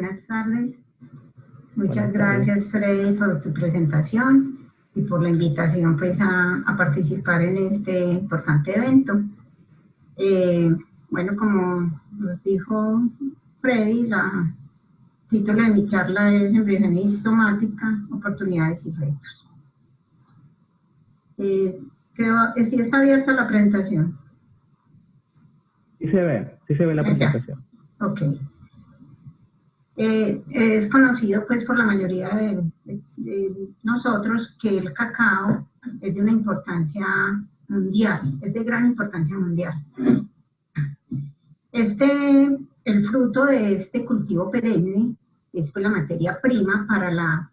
buenas tardes. Muchas gracias, Freddy, por tu presentación y por la invitación pues, a participar en este importante evento. Bueno, como nos dijo Freddy, el título de mi charla es Embriología sistemática, oportunidades y retos. ¿Sí está abierta la presentación? Sí se ve la presentación. Ok. Es conocido pues por la mayoría de nosotros que el cacao es de una importancia mundial, es de gran importancia mundial. El fruto de este cultivo perenne es pues, la materia prima para la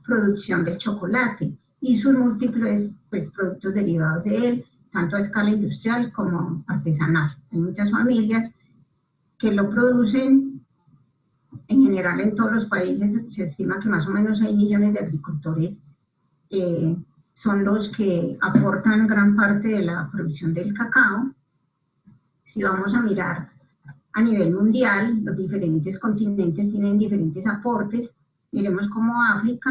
producción del chocolate y sus múltiples pues, productos derivados de él, tanto a escala industrial como artesanal. Hay muchas familias que lo producen. En general, en todos los países se estima que más o menos 6 millones de agricultores son los que aportan gran parte de la producción del cacao. Si vamos a mirar a nivel mundial, los diferentes continentes tienen diferentes aportes. Miremos cómo África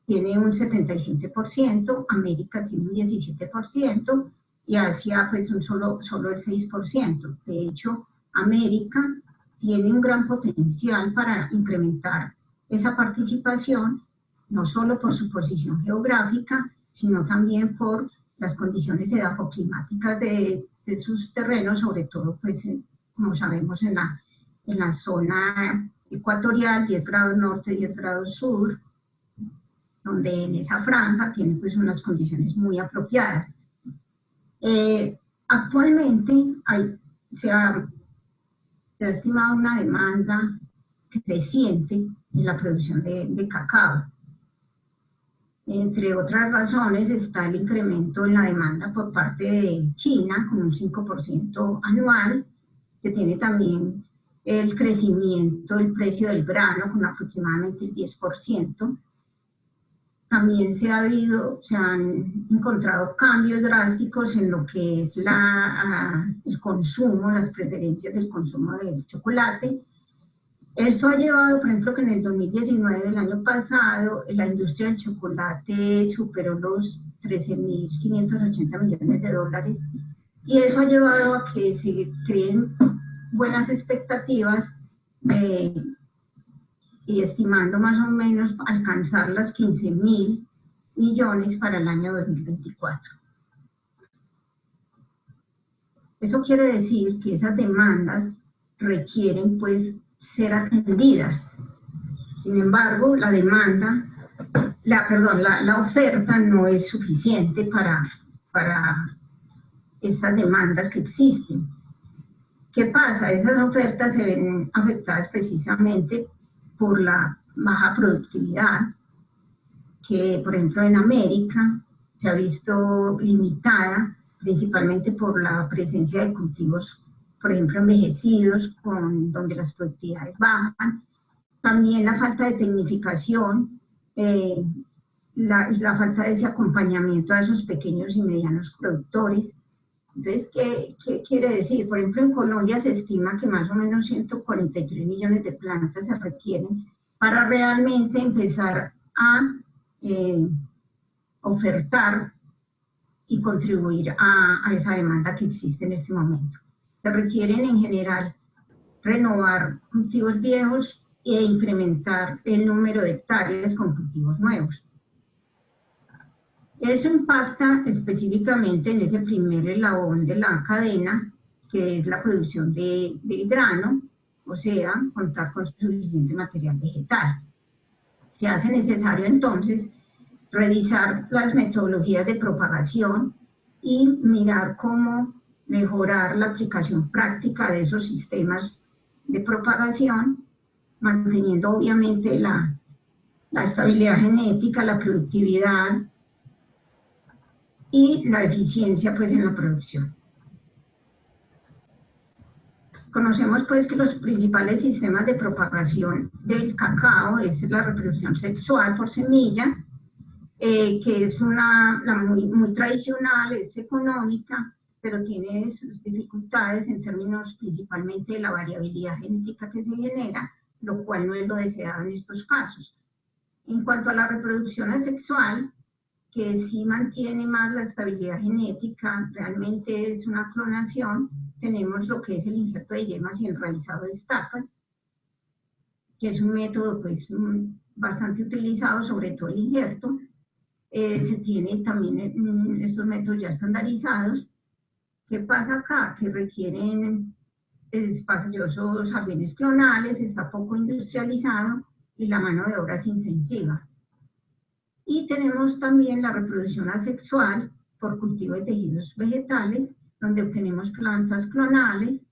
tiene un 77%, América tiene un 17% y Asia pues solo el 6%. De hecho, América tiene un gran potencial para incrementar esa participación, no solo por su posición geográfica, sino también por las condiciones edafoclimáticas de sus terrenos, sobre todo, pues, como sabemos, en la zona ecuatorial, 10 grados norte, 10 grados sur, donde en esa franja tiene pues unas condiciones muy apropiadas. Actualmente se ha estimado una demanda creciente en la producción de cacao. Entre otras razones está el incremento en la demanda por parte de China, con un 5% anual. Se tiene también el crecimiento del precio del grano, con aproximadamente el 10%. También se han encontrado cambios drásticos en lo que es el consumo, las preferencias del consumo del chocolate. Esto ha llevado, por ejemplo, que en el 2019, el año pasado, la industria del chocolate superó los 13.580 millones de dólares y eso ha llevado a que se creen buenas expectativas y estimando más o menos alcanzar las 15.000 millones para el año 2024. Eso quiere decir que esas demandas requieren pues ser atendidas. Sin embargo, la oferta no es suficiente para esas demandas que existen. ¿Qué pasa? Esas ofertas se ven afectadas precisamente por la baja productividad, que por ejemplo en América se ha visto limitada principalmente por la presencia de cultivos, por ejemplo, envejecidos, donde las productividades bajan. También la falta de tecnificación, la falta de ese acompañamiento a esos pequeños y medianos productores. Entonces, ¿qué quiere decir? Por ejemplo, en Colombia se estima que más o menos 143 millones de plantas se requieren para realmente empezar a ofertar y contribuir a esa demanda que existe en este momento. Se requieren en general renovar cultivos viejos e incrementar el número de hectáreas con cultivos nuevos. Eso impacta específicamente en ese primer eslabón de la cadena, que es la producción de grano, o sea, contar con suficiente material vegetal. Se hace necesario entonces revisar las metodologías de propagación y mirar cómo mejorar la aplicación práctica de esos sistemas de propagación, manteniendo obviamente la estabilidad genética, la productividad y la eficiencia pues en la producción. Conocemos pues que los principales sistemas de propagación del cacao es la reproducción sexual por semilla, que es muy tradicional, es económica, pero tiene sus dificultades en términos principalmente de la variabilidad genética que se genera, lo cual no es lo deseado en estos casos. En cuanto a la reproducción asexual, que sí mantiene más la estabilidad genética, realmente es una clonación, tenemos lo que es el injerto de yemas y el realizado de estacas, que es un método pues bastante utilizado, sobre todo el injerto. Se tiene también estos métodos ya estandarizados. ¿Qué pasa acá? Que requieren espaciosos jardines clonales, está poco industrializado y la mano de obra es intensiva. Y tenemos también la reproducción asexual por cultivo de tejidos vegetales, donde obtenemos plantas clonales,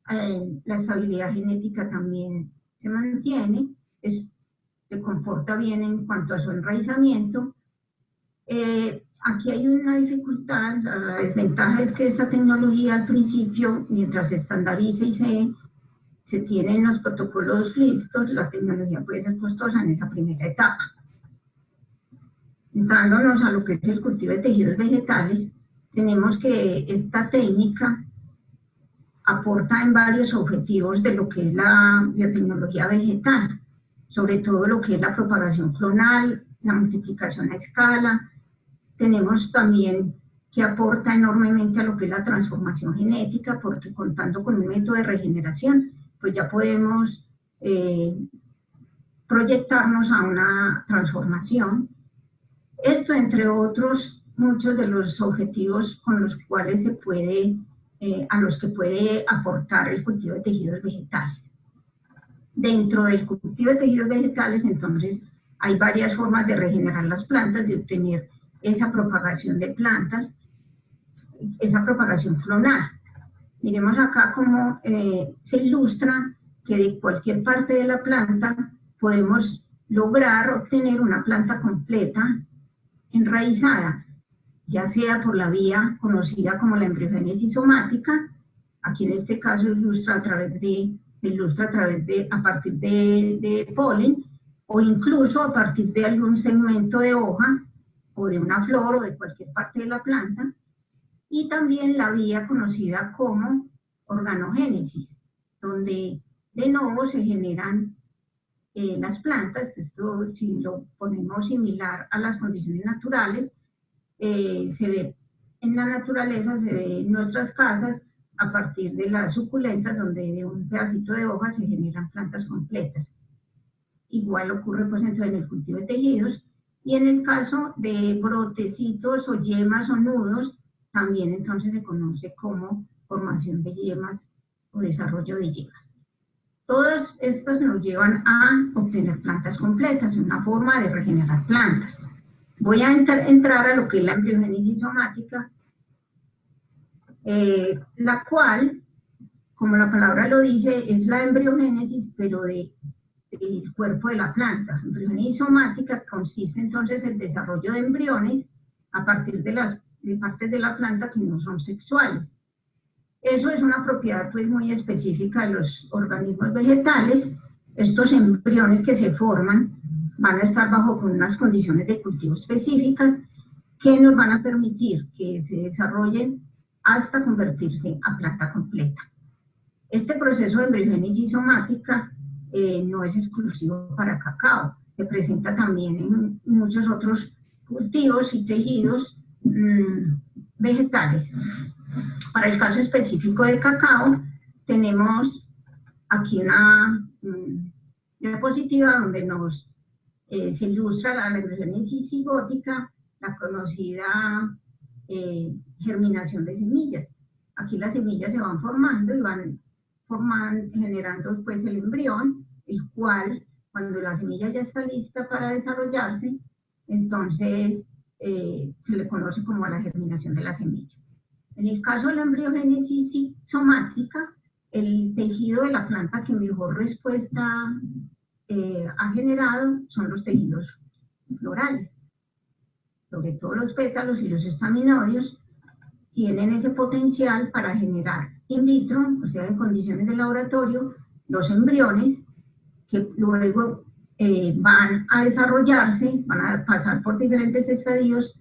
la estabilidad genética también se mantiene, se comporta bien en cuanto a su enraizamiento. Aquí hay una dificultad, la desventaja es que esta tecnología al principio, mientras se estandariza y se tienen los protocolos listos, la tecnología puede ser costosa en esa primera etapa. Dándonos a lo que es el cultivo de tejidos vegetales, tenemos que esta técnica aporta en varios objetivos de lo que es la biotecnología vegetal, sobre todo lo que es la propagación clonal, la multiplicación a escala. Tenemos también que aporta enormemente a lo que es la transformación genética, porque contando con un método de regeneración, pues ya podemos proyectarnos a una transformación. Esto, entre otros, muchos de los objetivos con los cuales se puede, a los que puede aportar el cultivo de tejidos vegetales. Dentro del cultivo de tejidos vegetales, entonces, hay varias formas de regenerar las plantas, de obtener esa propagación de plantas, esa propagación clonal. Miremos acá cómo se ilustra que de cualquier parte de la planta podemos lograr obtener una planta completa enraizada, ya sea por la vía conocida como la embriogénesis somática, aquí en este caso ilustra a partir de polen, o incluso a partir de algún segmento de hoja, o de una flor, o de cualquier parte de la planta, y también la vía conocida como organogénesis, donde de nuevo se generan las plantas. Esto, si lo ponemos similar a las condiciones naturales, se ve en la naturaleza, se ve en nuestras casas, a partir de las suculentas, donde de un pedacito de hoja se generan plantas completas. Igual ocurre pues en el cultivo de tejidos, y en el caso de brotecitos o yemas o nudos, también entonces se conoce como formación de yemas o desarrollo de yemas. Todas estas nos llevan a obtener plantas completas, una forma de regenerar plantas. Voy a entrar a lo que es la embriogénesis somática, la cual, como la palabra lo dice, es la embriogénesis, pero del cuerpo de la planta. La embriogénesis somática consiste entonces en el desarrollo de embriones a partir de partes de la planta que no son sexuales. Eso es una propiedad pues muy específica de los organismos vegetales. Estos embriones que se forman van a estar bajo unas condiciones de cultivo específicas que nos van a permitir que se desarrollen hasta convertirse a planta completa. Este proceso de embriogénesis somática no es exclusivo para cacao, se presenta también en muchos otros cultivos y tejidos vegetales. Para el caso específico de cacao, tenemos aquí una diapositiva donde se ilustra la embriogénesis cigótica, la conocida germinación de semillas. Aquí las semillas se van formando y van generando pues el embrión, el cual cuando la semilla ya está lista para desarrollarse, entonces se le conoce como la germinación de la semilla. En el caso de la embriogénesis somática, el tejido de la planta que mejor respuesta ha generado son los tejidos florales. Sobre todo los pétalos y los estaminodios tienen ese potencial para generar in vitro, o sea, en condiciones de laboratorio, los embriones que luego van a desarrollarse, van a pasar por diferentes estadios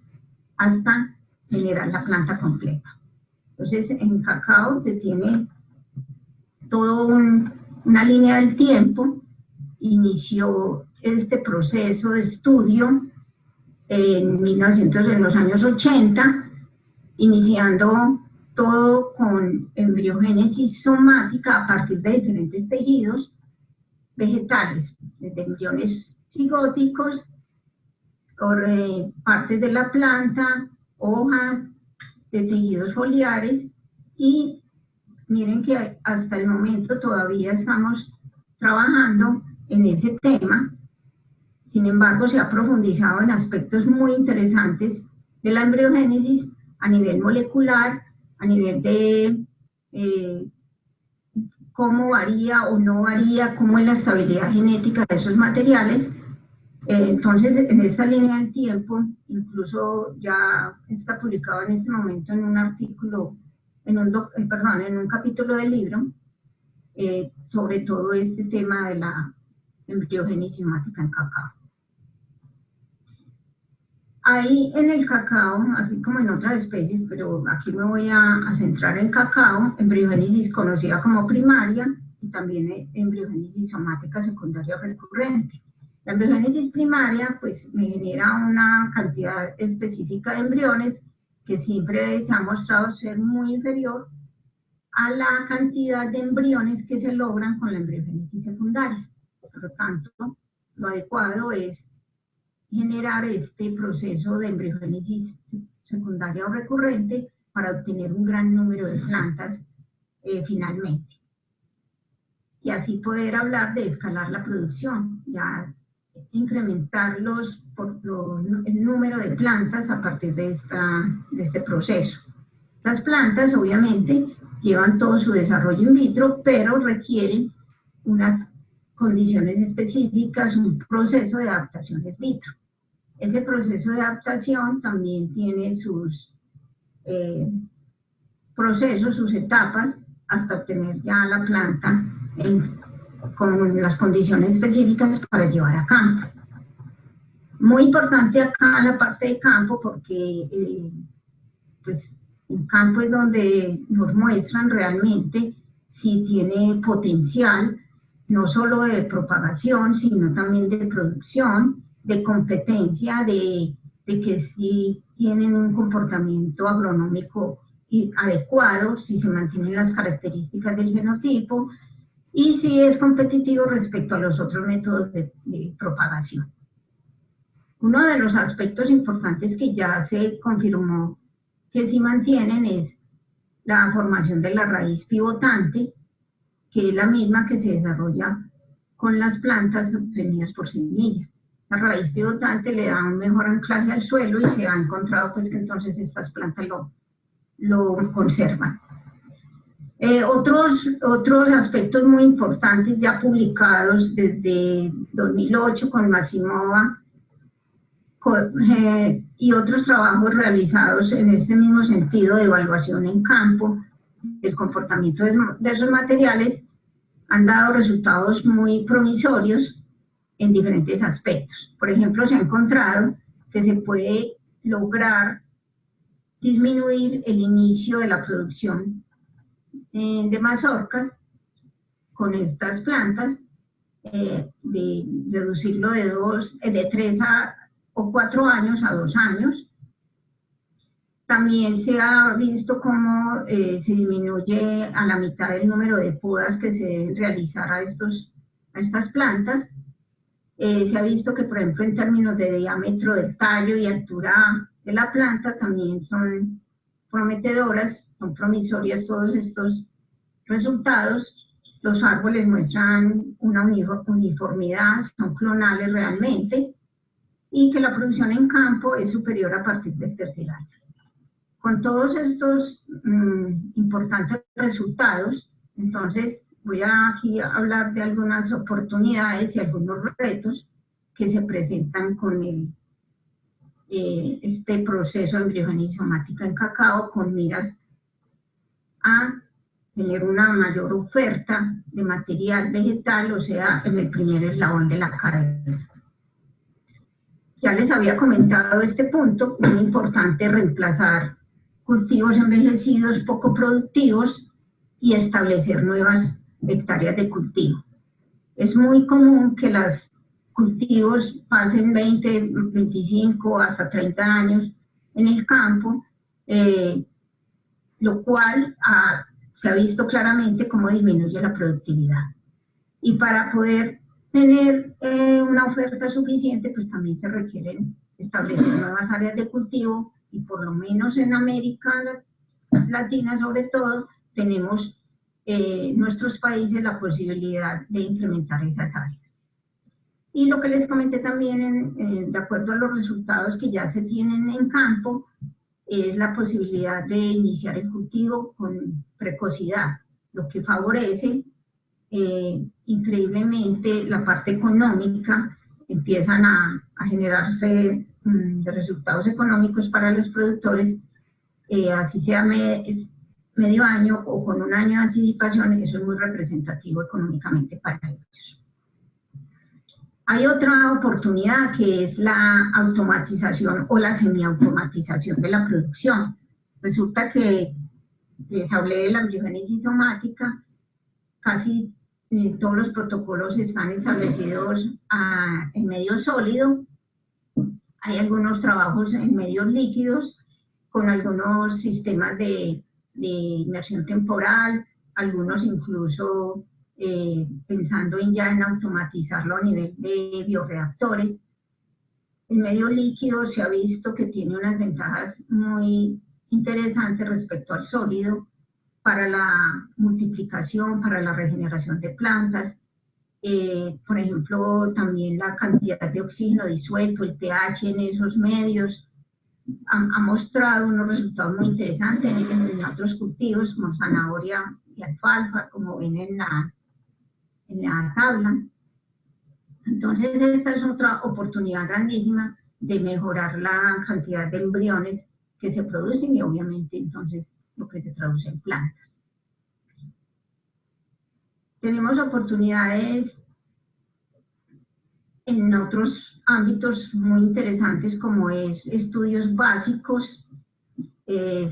hasta generar la planta completa. Entonces, en cacao se tiene toda una línea del tiempo inició este proceso de estudio en los años 80, iniciando todo con embriogénesis somática a partir de diferentes tejidos vegetales, desde embriones cigóticos, partes de la planta, hojas, de tejidos foliares, y miren que hasta el momento todavía estamos trabajando en ese tema. Sin embargo, se ha profundizado en aspectos muy interesantes de la embriogénesis a nivel molecular, a nivel de cómo varía o no varía, cómo es la estabilidad genética de esos materiales. Entonces, en esta línea del tiempo, incluso ya está publicado en este momento en un artículo, en un capítulo del libro, sobre todo este tema de la embriogénesis somática en cacao. Ahí en el cacao, así como en otras especies, pero aquí me voy a centrar en cacao, embriogénesis conocida como primaria y también embriogénesis somática secundaria recurrente. La embriogénesis primaria pues me genera una cantidad específica de embriones que siempre se ha mostrado ser muy inferior a la cantidad de embriones que se logran con la embriogénesis secundaria. Por lo tanto, lo adecuado es generar este proceso de embriogénesis secundaria o recurrente para obtener un gran número de plantas finalmente. Y así poder hablar de escalar la producción, ya incrementar el número de plantas a partir de este proceso. Estas plantas obviamente llevan todo su desarrollo in vitro, pero requieren unas condiciones específicas, un proceso de adaptación in vitro. Ese proceso de adaptación también tiene sus procesos, sus etapas, hasta obtener ya la planta con las condiciones específicas para llevar a campo. Muy importante acá la parte de campo porque pues en campo es donde nos muestran realmente si tiene potencial, no solo de propagación, sino también de producción, de competencia, de que si tienen un comportamiento agronómico adecuado, si se mantienen las características del genotipo y si es competitivo respecto a los otros métodos de propagación. Uno de los aspectos importantes que ya se confirmó que sí mantienen es la formación de la raíz pivotante, que es la misma que se desarrolla con las plantas obtenidas por semillas. La raíz pivotante le da un mejor anclaje al suelo y se ha encontrado pues que entonces estas plantas lo conservan. Otros aspectos muy importantes ya publicados desde 2008 con Maximova y otros trabajos realizados en este mismo sentido de evaluación en campo del comportamiento de esos materiales han dado resultados muy promisorios en diferentes aspectos. Por ejemplo, se ha encontrado que se puede lograr disminuir el inicio de la producción de mazorcas con estas plantas, de reducirlo de 3 o 4 años a 2 años. También se ha visto cómo se disminuye a la mitad el número de podas que se deben realizar a estas plantas. Se ha visto que, por ejemplo, en términos de diámetro del tallo y altura de la planta, también son prometedoras, son promisorias todos estos resultados. Los árboles muestran una uniformidad, son clonales realmente, y que la producción en campo es superior a partir del tercer año. Con todos estos importantes resultados, entonces voy aquí a hablar de algunas oportunidades y algunos retos que se presentan con este proceso de embriogénesis somática en cacao con miras a tener una mayor oferta de material vegetal, o sea, en el primer eslabón de la cadena. Ya les había comentado este punto, muy importante reemplazar cultivos envejecidos poco productivos y establecer nuevas hectáreas de cultivo. Es muy común que los cultivos pasen 20, 25 hasta 30 años en el campo, lo cual se ha visto claramente cómo disminuye la productividad. Y para poder tener una oferta suficiente, pues también se requieren establecer nuevas áreas de cultivo, y por lo menos en América Latina sobre todo, tenemos nuestros países la posibilidad de incrementar esas áreas. Y lo que les comenté también, de acuerdo a los resultados que ya se tienen en campo, es la posibilidad de iniciar el cultivo con precocidad, lo que favorece increíblemente la parte económica. Empiezan a generarse resultados económicos para los productores, así sea medio año o con un año de anticipación. Eso es muy representativo económicamente para ellos. Hay otra oportunidad que es la automatización o la semiautomatización de la producción. Resulta que les hablé de la embriogénesis somática, casi todos los protocolos están establecidos en medio sólido. Hay algunos trabajos en medios líquidos con algunos sistemas de inmersión temporal, algunos incluso pensando ya en automatizarlo a nivel de bioreactores. El medio líquido se ha visto que tiene unas ventajas muy interesantes respecto al sólido para la multiplicación, para la regeneración de plantas. Por ejemplo, también la cantidad de oxígeno disuelto, el pH en esos medios, ha mostrado unos resultados muy interesantes en otros cultivos como zanahoria y alfalfa, como ven en la tabla. Entonces, esta es otra oportunidad grandísima de mejorar la cantidad de embriones que se producen y obviamente entonces lo que se traduce en plantas. Tenemos oportunidades en otros ámbitos muy interesantes, como es estudios básicos,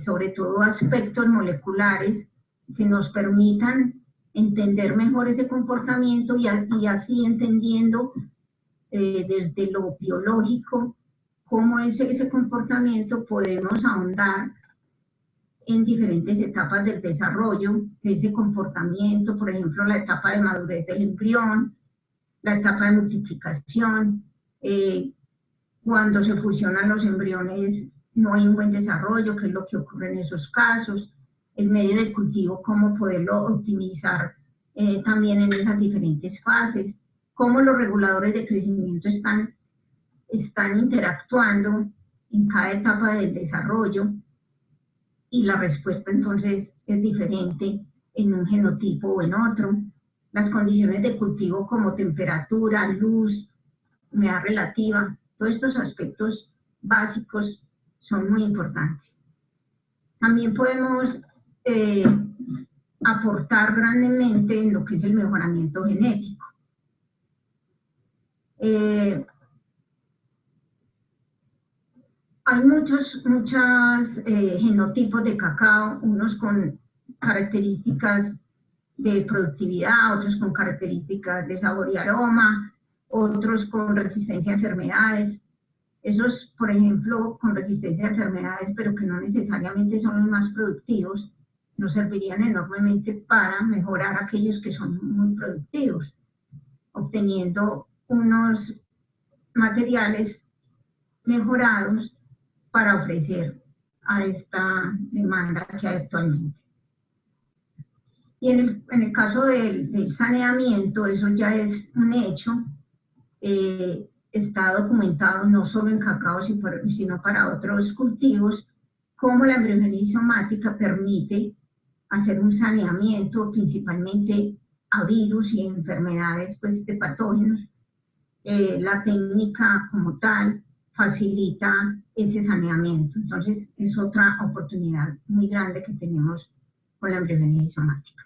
sobre todo aspectos moleculares que nos permitan entender mejor ese comportamiento y así entendiendo desde lo biológico cómo es ese comportamiento, podemos ahondar en diferentes etapas del desarrollo de ese comportamiento, por ejemplo, la etapa de madurez del embrión, la etapa de multiplicación, cuando se fusionan los embriones no hay un buen desarrollo, qué es lo que ocurre en esos casos, el medio de cultivo, cómo poderlo optimizar también en esas diferentes fases, cómo los reguladores de crecimiento están interactuando en cada etapa del desarrollo, y la respuesta entonces es diferente en un genotipo o en otro. Las condiciones de cultivo como temperatura, luz, humedad relativa, todos estos aspectos básicos son muy importantes. También podemos aportar grandemente en lo que es el mejoramiento genético. Hay muchos genotipos de cacao, unos con características de productividad, otros con características de sabor y aroma, otros con resistencia a enfermedades. Esos, por ejemplo, con resistencia a enfermedades, pero que no necesariamente son los más productivos, nos servirían enormemente para mejorar aquellos que son muy productivos, obteniendo unos materiales mejorados para ofrecer a esta demanda que hay actualmente. Y en el caso del saneamiento, eso ya es un hecho, está documentado no solo en cacao, sino para otros cultivos, cómo la embriogénesis somática permite hacer un saneamiento principalmente a virus y enfermedades pues, de patógenos. La técnica como tal facilita ese saneamiento. Entonces, es otra oportunidad muy grande que tenemos con la embriogénesis somática.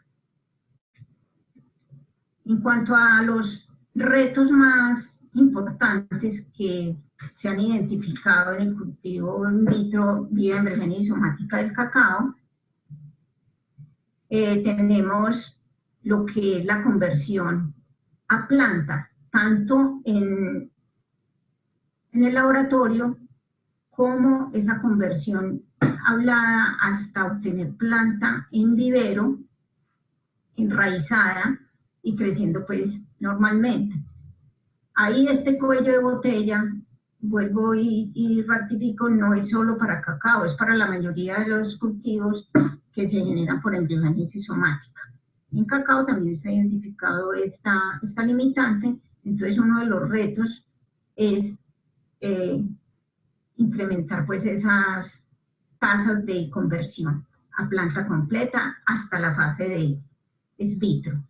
En cuanto a los retos más importantes que se han identificado en el cultivo in vitro vía embriogénesis somática del cacao, tenemos lo que es la conversión a planta, tanto en el laboratorio como esa conversión hablada hasta obtener planta en vivero, enraizada y creciendo pues normalmente. Ahí este cuello de botella, vuelvo y ratifico, no es solo para cacao, es para la mayoría de los cultivos que se generan por embriogénesis somática. En cacao también está identificado esta limitante, entonces uno de los retos es incrementar pues esas tasas de conversión a planta completa hasta la fase de in vitro.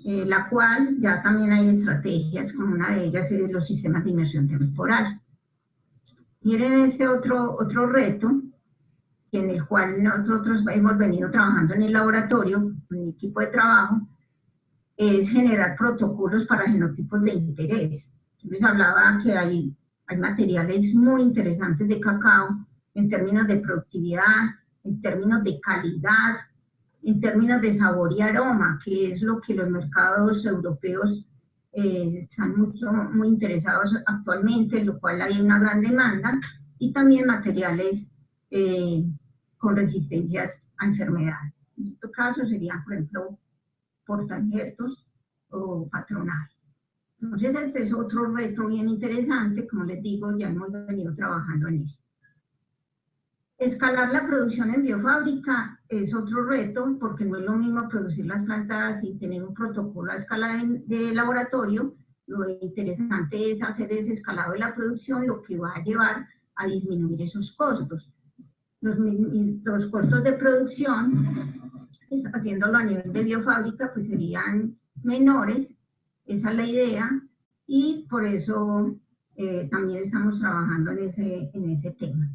La cual ya también hay estrategias, como una de ellas es los sistemas de inmersión temporal. Miren este otro reto, en el cual nosotros hemos venido trabajando en el laboratorio, en el equipo de trabajo, es generar protocolos para genotipos de interés. Yo les hablaba que hay materiales muy interesantes de cacao en términos de productividad, en términos de calidad, en términos de sabor y aroma, que es lo que los mercados europeos están muy interesados actualmente, en lo cual hay una gran demanda, y también materiales con resistencias a enfermedades. En este caso serían, por ejemplo, portainjertos o patronal. Entonces este es otro reto bien interesante, como les digo, ya hemos venido trabajando en él. Escalar la producción en biofábrica es otro reto, porque no es lo mismo producir las plantas y tener un protocolo a escala de laboratorio. Lo interesante es hacer ese escalado de la producción, lo que va a llevar a disminuir esos costos. Los costos de producción, pues, haciéndolo a nivel de biofábrica, pues serían menores, esa es la idea, y por eso también estamos trabajando en ese tema.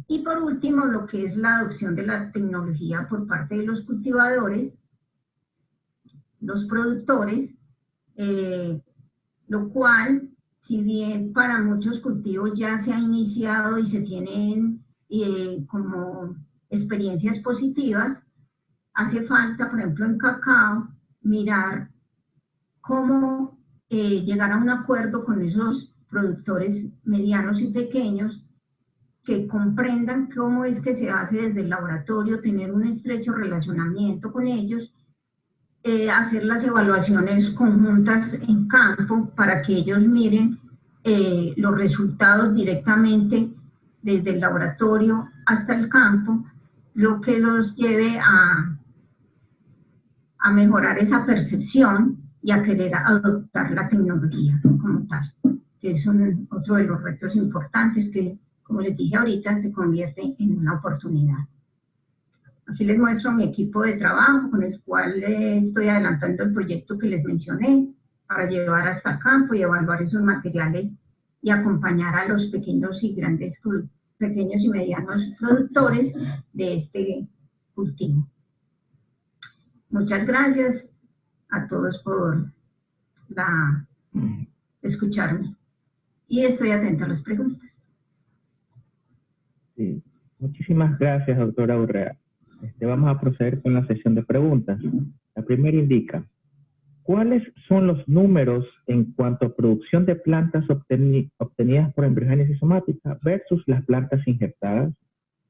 Y por último, lo que es la adopción de la tecnología por parte de los cultivadores, los productores, lo cual, si bien para muchos cultivos ya se ha iniciado y se tienen como experiencias positivas, hace falta, por ejemplo, en cacao, mirar cómo llegar a un acuerdo con esos productores medianos y pequeños que comprendan cómo es que se hace desde el laboratorio, tener un estrecho relacionamiento con ellos, hacer las evaluaciones conjuntas en campo para que ellos miren los resultados directamente desde el laboratorio hasta el campo, lo que los lleve a mejorar esa percepción y a querer adoptar la tecnología como tal, que es otro de los retos importantes que, como les dije ahorita, se convierte en una oportunidad. Aquí les muestro mi equipo de trabajo con el cual estoy adelantando el proyecto que les mencioné para llevar hasta el campo y evaluar esos materiales y acompañar a los pequeños y medianos productores de este cultivo. Muchas gracias a todos por escucharme y estoy atenta a las preguntas. Sí. Muchísimas gracias, doctora Urrea. Vamos a proceder con la sesión de preguntas. La primera indica, ¿cuáles son los números en cuanto a producción de plantas obtenidas por embriogénesis somática versus las plantas injertadas?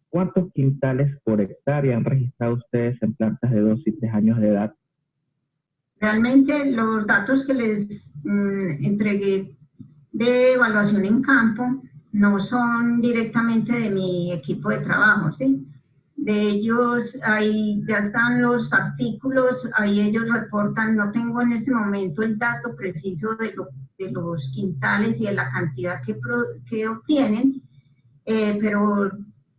¿Cuántos quintales por hectárea han registrado ustedes en plantas de 2 y 3 años de edad? Realmente los datos que les entregué de evaluación en campo no son directamente de mi equipo de trabajo, ¿sí? De ellos, ahí ya están los artículos, ahí ellos reportan, no tengo en este momento el dato preciso de los quintales y de la cantidad que obtienen, pero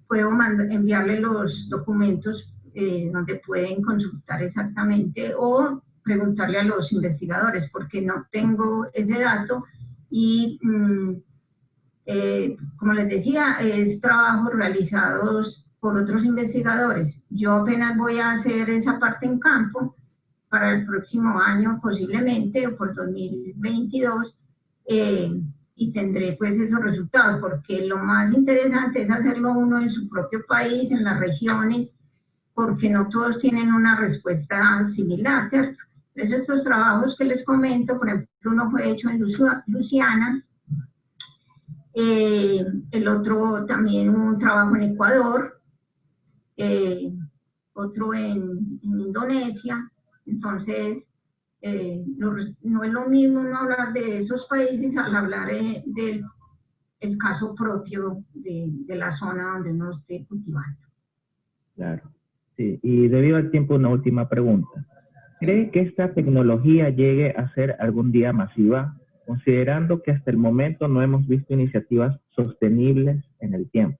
puedo enviarle los documentos donde pueden consultar exactamente o preguntarle a los investigadores, porque no tengo ese dato y, como les decía, es trabajos realizados por otros investigadores. Yo apenas voy a hacer esa parte en campo para el próximo año, posiblemente, o por 2022, y tendré pues esos resultados, porque lo más interesante es hacerlo uno en su propio país, en las regiones, porque no todos tienen una respuesta similar, ¿cierto? Entonces estos trabajos que les comento, por ejemplo, uno fue hecho en Luisiana, el otro también un trabajo en Ecuador, otro en Indonesia. Entonces, no es lo mismo uno hablar de esos países al hablar del caso propio de la zona donde uno esté cultivando. Claro, sí. Y debido al tiempo, una última pregunta. ¿Cree que esta tecnología llegue a ser algún día masiva, considerando que hasta el momento no hemos visto iniciativas sostenibles en el tiempo?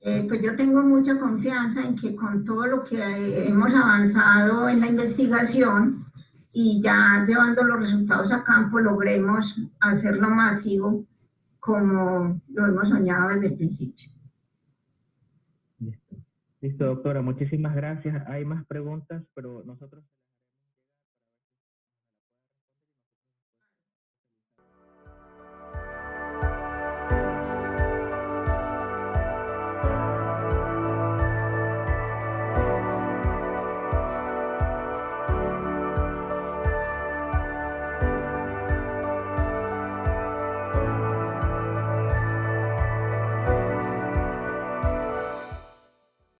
Pues yo tengo mucha confianza en que con todo lo que hemos avanzado en la investigación y ya llevando los resultados a campo, logremos hacerlo masivo como lo hemos soñado desde el principio. Listo, doctora, muchísimas gracias. Hay más preguntas, pero nosotros...